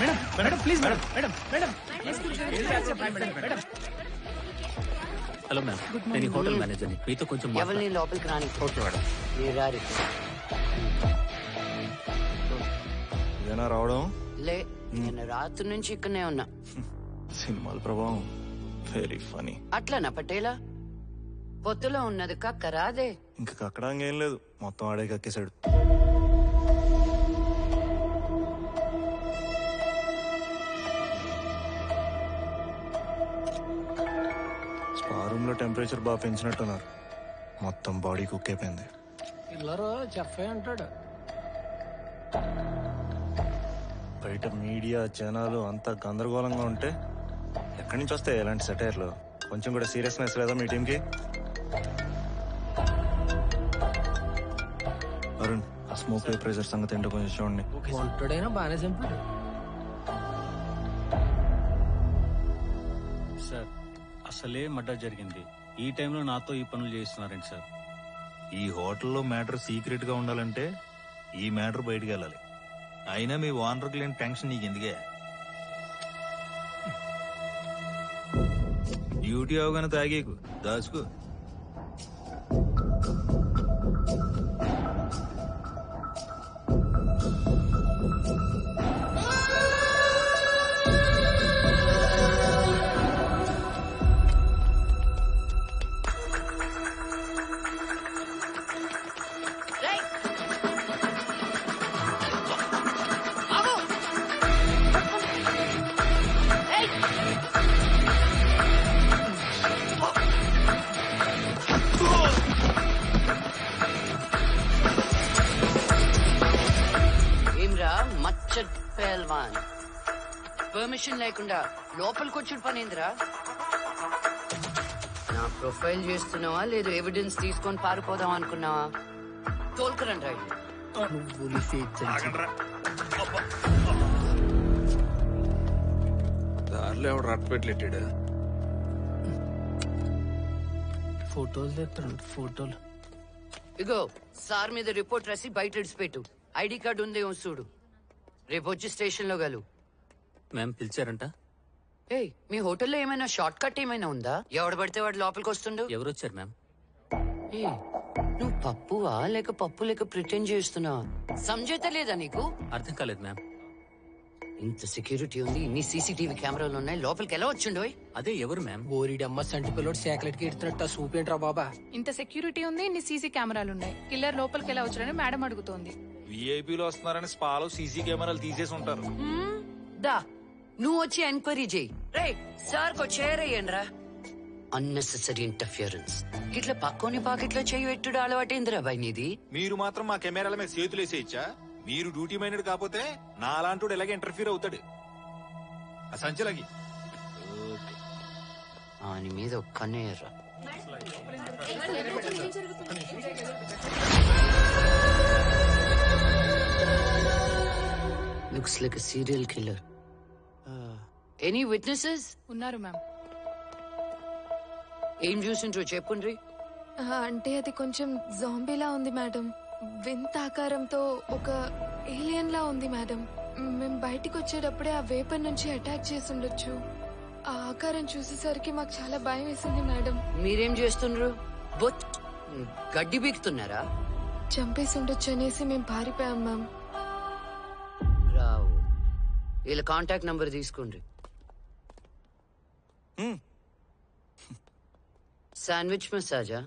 Madam madam please madam madam madam madam. Hello ma'am, నేను hotel మేనేజర్ని. మీతో కొంచెం ఎవరిని లోపలికి రాని. Okay madam. మీరు రారి. ఇదేనా రావడం? లే, నేను రాత్రి నుంచి ఇక్కడనే ఉన్నా. సినిమాల ప్రభావం. Very funny. అట్లనా పటేలా? పొత్తులో ఉన్నది కక్క రాదే. ఇంకా కక్కడానికి ఏం లేదు, మొత్తం ఆడే కక్కేశాడు. స్పా రూమ్ లో టెంపరేచర్ బాగా పెంచినట్టున్నారు, మొత్తం బాడీ కుక్ అయిపోయింది. పిల్లరు చెప్పే అంటాడు. బయట మీడియా జనాలు అంతా గందరగోళంగా ఉంటే ఎక్కడి నుంచి వస్తాయి ఇలాంటి సెటైర్లు? కొంచెం కూడా సీరియస్నెస్ లేదా మీ టీంకి? అరుణ్, ఆ స్మోక్ ప్రెజర్ సంగతి ఏంటో కొంచెం చూడండి. వంటడైనా బాగానే సింపుల్. సార్, అసలే మర్డర్ జరిగింది. ఈ టైంలో నాతో ఈ పనులు చేస్తున్నారండి సార్. ఈ హోటల్లో మ్యాటర్ సీక్రెట్ గా ఉండాలంటే ఈ మ్యాటర్ బయటికి వెళ్ళాలి. అయినా మీ ఓనర్కి లేని టెన్షన్ నీకు ఎందుకే? డ్యూటీ అవగానే తాగేకు, దాచుకో. పర్మిషన్ లేకుండా లోపలికి వచ్చి పనిందిరా. నా ప్రొఫైల్ చేస్తున్నావా లేదు ఎవిడెన్స్ తీసుకొని పారిపోదాం అనుకున్నావా? తోలుకురండి రైట్. దారిలో ఎవడు రట్ పెట్టలేటాడు. ఫోటోలు తెస్తాడు ఫోటోలు. ఇగో సార్ మీద రిపోర్ట్ రాసి బయట ఇడిచిపెట్టు. ఐడి కార్డు ఉందేమో చూడు. రేపు వచ్చి స్టేషన్ లో గలు. మ్యామ్ పిలిచారంట. ఏయ్, మీ హోటల్లో ఏమైనా షార్ట్ కట్ ఏమైనా ఉందా? ఎవడు పడితే వాడు లోపలికి వస్తుండు. ఎవరు వచ్చారు మ్యామ్? నువ్వు పప్పువా లేక పప్పు లేక ప్రిటెండ్ చేస్తున్నావా? సంజేత లేదా నీకు? అర్థం కాలేదు మ్యామ్. ఇంత సెక్యూరిటీ ఉంది, ఇన్ని సీసీటీవీ కెమెరాలు ఉన్నాయి, లోపలికి ఎలా వచ్చిండో? అదే ఎవరు మ్యామ్? ఓరిడమ్మ సంటి పిల్లోడు శాకలెట్ కి ఎడుతున్నట్టు సూపేంట్రా బాబా. ఇంత సెక్యూరిటీ ఉంది, ఇన్ని సీసీ కెమెరాలు ఉన్నాయి, కిల్లర్ లోపలికి ఎలా వచ్చారని మేడం అడుగుతోంది. విఐపీలు వస్తున్నారని స్పాలో సీసీ కెమెరాలు తీసేసి ఉంటారు. దా, నువ్వు వచ్చి ఎంక్వైరీ చేయి. రే సార్ కో చేరయ్యండి రా. Unnecessary interference. ఇట్లా పక్కోని పాకెట్లో చేయి పెట్టుడు అలవాటేందిరా బాయ్ నీది? మీరు మాత్రం మా కెమెరాల మీద చేతులేసేయచ్చా? మీరు డ్యూటీ మైండెడ్ కాకపోతే నా అలాంటి ఎలాగే ఇంటర్ఫీర్ అవుతాడు. ఆ సంచలకి ఆయన మీద ఒక్కనేర్రా. Looks like a serial killer. Any witnesses? ఉన్నారు మ్యామ్. ఏం చూసిండ్రో చెప్పుండ్రి. అంటే అది కొంచెం జాంబీలా ఉంది మేడం. వింత ఆకారంతో ఒక ఏలియన్ లా ఉంది మేడం. మేము బయటికి వచ్చేటప్పుడే ఆ వేపర్ నుంచి అటాక్ చేసి ఉండొచ్చు. ఆ ఆకారం చూసేసరికి మాకు చాలా భయం వేసింది మేడం. మీరేం చేస్తుండ్రు? గడ్డి బీకుతున్నారా? చంపేసి ఉండొచ్చు అనేసి మేము పారిపోయాం మ్యామ్. రావు, వీళ్ళ కాంటాక్ట్ నంబర్ తీసుకోండి. శాండ్విచ్ మసాజా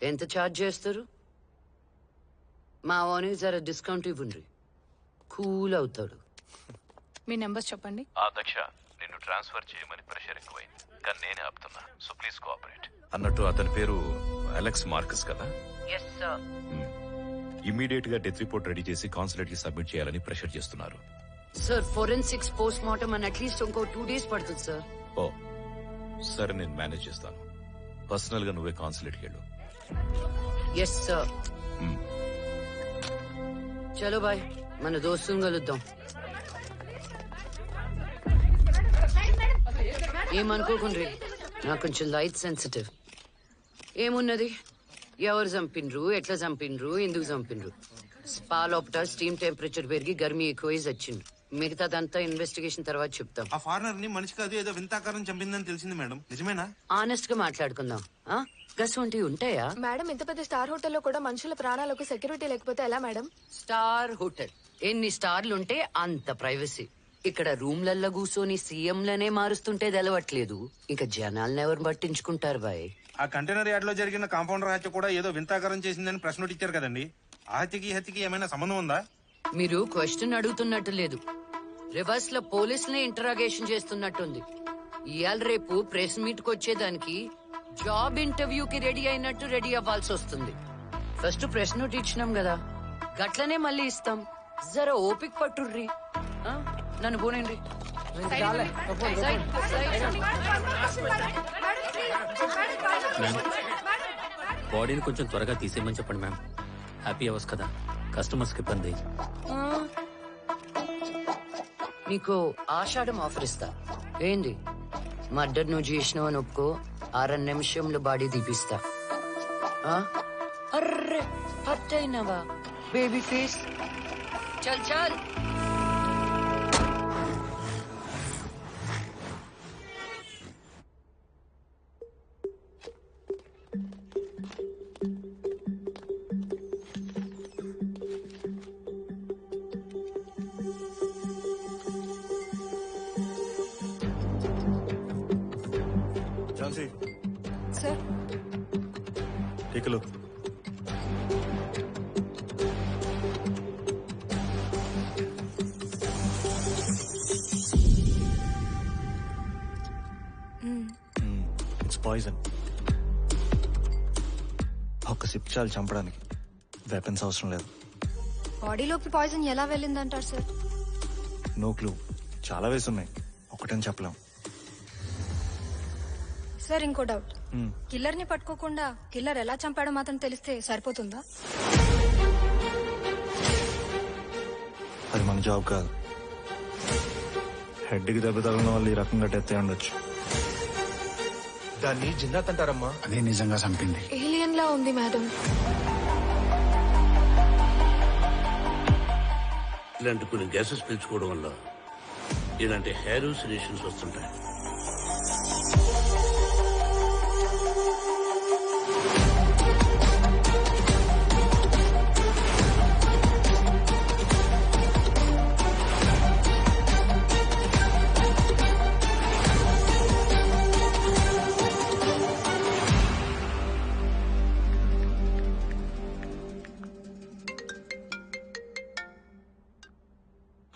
ఎంత ఛార్జ్ చేస్తారు? మా ఓనికి జర డిస్కౌంట్ ఇవ్వండి, కూల్ అవుతాడు. మీ నెంబర్స్ చెప్పండి. దక్ష, నిన్ను ట్రాన్స్ఫర్ చేయమని ప్రెషర్ ఎక్కువైంది, కానీ నేనే ఆపుతున్నా. So please cooperate. అన్నట్టు అతని పేరు అలెక్స్ మార్కస్ కదా? Yes sir. ఇమ్మీడియట్ గా డెత్ రిపోర్ట్ రెడీ చేసి కాన్సులేట్ కి సబ్మిట్ చేయాలని ప్రెషర్ చేస్తున్నారు. సార్, ఫోరెన్సిక్స్ పోస్ట్ మార్టం అని అట్లీస్ట్ ఇంకో 2 days పడుతుంది సార్. ఓ సరే, నేను మేనేజ్ చేస్తాను. పర్సనల్ గా నువ్వే కాన్సులేట్ కి వెళ్ళు. Yes sir. చలో బాయ్, మన దోస్తుని కలుద్దాం. ఏమనుకోకుండ్రి, నాకు కొంచెం లైట్ సెన్సిటివ్. ఏమున్నది, ఎవరు చంపిండ్రు, ఎట్లా చంపిండ్రు, ఎందుకు చంపిండ్రు? స్పా లోపట స్టీమ్ టెంపరేచర్ పెరిగి గర్మీ ఎక్కువై చచ్చిండ్రు. మిగతాదంతా ఇన్వెస్టిగేషన్ తర్వాత చెప్తాం. ఆ ఫారినర్ ని మనిషి కాదు ఏదో వింతాకారం చంపిందని తెలిసింది మేడం. నిజమేనా? ఆనెస్ట్ గా మాట్లాడుకుందాం. గసంటివి ఉంటాయా? మేడం ఇంత పెద్ద స్టార్ హోటల్లో కూడా మనుషుల ప్రాణాలకు సెక్యూరిటీ లేకపోతే ఎలా మేడం? స్టార్ హోటల్ ఎన్ని స్టార్లు ఉంటే అంత ప్రైవసీ. ఇక్కడ రూమ్లల్లో కూర్చొని సీఎంలనే మారుస్తుంటే తెలవట్లేదు, ఇంకా జనాలను ఎవరు పట్టించుకుంటారు బాయ్. ఆ కంటైనర్ యార్డ్ లో జరిగిన కాంపౌండర్ హత్య కూడా ఏదో వింతాకారం చేసిందని ప్రెస్ నోట్ ఇచ్చారు కదండి. ఆ హత్యకి ఏమైనా సంబంధం ఉందా? మీరు క్వశ్చన్ అడుగుతున్నట్టు లేదు, రివర్స్ లో పోలీసులనే ఇంటరాగేషన్ చేస్తున్నట్టుంది. ఇవాళ రేపు ప్రెస్ మీట్ కు వచ్చేదానికి జాబ్ ఇంటర్వ్యూకి రెడీ అయినట్టు రెడీ అవ్వాల్సి వస్తుంది. ఫస్ట్ ప్రెస్ నోట్ ఇచ్చినాం కదా, గట్లనే మళ్ళీ ఇస్తాం. జర ఓపిక పట్టుర్రి. నన్ను పోనండి. బాడీని కొంచెం త్వరగా తీసేయమని చెప్పండి మ్యామ్. హ్యాపీ అవర్స్ కదా, కస్టమర్స్ కి ఇబ్బంది. నీకు ఆషాఢం ఆఫర్ ఇస్తా. ఏంది మర్డర్ నువ్వు చేసినావు అని ఒప్పుకో, 6 నిమిషంలో బాడీ తీపిస్తా. అర్రే హట్ అయినవా బేబీ ఫేస్? చల్ చల్. Jhansi, sir take a look. It's poison. ఒక్క సిప్ చాలు చంపడానికి. వెపన్స్ అవసరం లేదు. బాడీలోకి పాయిజన్ ఎలా వెళ్ళిందంటారు సార్? No clue. చాలా వేసి ఉన్నాయి, ఒకటని చెప్పలేం. సార్ ఇంకో డౌట్, కిల్లర్ ని పట్టుకోకుండా కిల్లర్ ఎలా చంపాడో మాత్రం తెలిస్తే సరిపోతుందా? అది మన జాబ్ కాదు. హెడ్కి దెబ్బ తగిలిన వాళ్ళు ఈ రకంగా డెత్ అయి ఉండొచ్చు. దాన్ని జిన్నాత్ అంటారమ్మా. అదే నిజంగా చంపింది. ఏలియన్ లా ఉంది మేడం. ఇలాంటి కొన్ని గ్యాసెస్ పీల్చుకోవడం వల్ల ఇలాంటి హాలూసినేషన్స్ వస్తుంటాయి.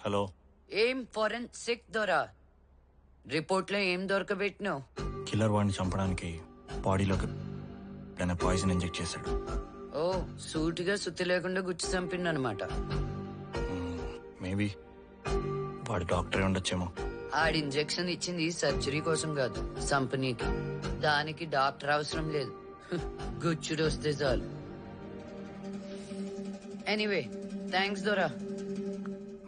హలో, ఏం ఫోరెన్సిక్ దొరా రిపోర్ట్ లో ఏం దొరకబెట్టినావు? కిల్లర్ వాడిని చంపడానికి బాడీలోకి పాయిజన్ ఇంజెక్ట్ చేశాడు. ఓ, సూటిగా సుత్తి లేకుండా గుచ్చి చంపిండనమాట. మేబీ వాడు డాక్టరే ఉండొచ్చేమో. ఆడి ఇంజెక్షన్ ఇచ్చింది సర్జరీ కోసం కాదు, సంపనీకి. దానికి డాక్టర్ అవసరం లేదు, గుచ్చుడు వస్తే చాలు. ఎనీవే థ్యాంక్స్ దొరా.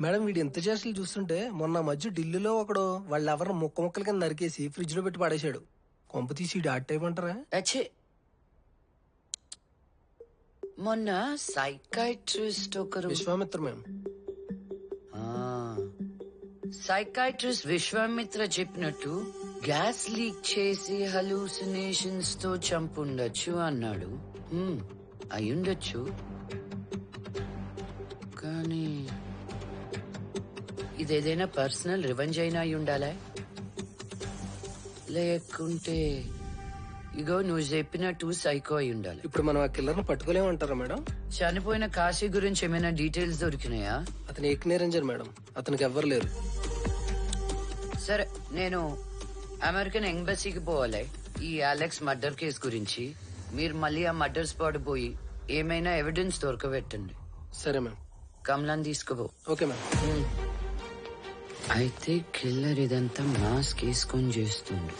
మేడం వీడు ఎంత చేష్టలు చూస్తుంటే మొన్న మధ్య ఢిల్లీలో ఒకడు వాళ్ళెవరిని ముక్కల కింద నరికేసి ఫ్రిడ్జ్ లో పెట్టి పడేశాడు. కొంప తీసి డాట్ టైప్ అంటారా? అచ్చే, మొన్న సైకాట్రిస్ట్ ఒకరు విశ్వామిత్ర మ్యామ్. సైకాట్రిస్ట్ విశ్వామిత్ర చెప్పినట్టు గ్యాస్ లీక్ చేసి హలూసినేషన్స్ తో చంపుండొచ్చు అన్నాడు. అయ్యుండొచ్చు, కానీ ఇదేదైనా పర్సనల్ రివెంజ్ అయినా అయి ఉండాలా? లేకుంటే ఇగో నువ్వు చెప్పినట్టు సైకో అయి ఉండాలి. ఇప్పుడు మనం ఆ కిల్లర్ ను పట్టుకోలేమంటారా మేడం? చనిపోయిన కాశీ గురించి ఏమైనా డీటెయిల్స్ దొరికినాయా? అతను ఏకనే రేంజర్ మేడం, అతనికి ఎవ్వరు లేరు. సరే, నేను అమెరికన్ ఎంబసీకి పోవాలి ఈ అలెక్స్ మర్డర్ కేసు గురించి. మీరు మళ్ళీ ఆ మర్డర్ స్పాట్ పోయి ఏమైనా ఎవిడెన్స్ దొరకబెట్టండి. సరే మ్యామ్. కమలాన్ని తీసుకుపో. Okay ma'am. అయితే కిల్లర్ ఇదంతా మాస్క్ వేసుకొని చేస్తుండు.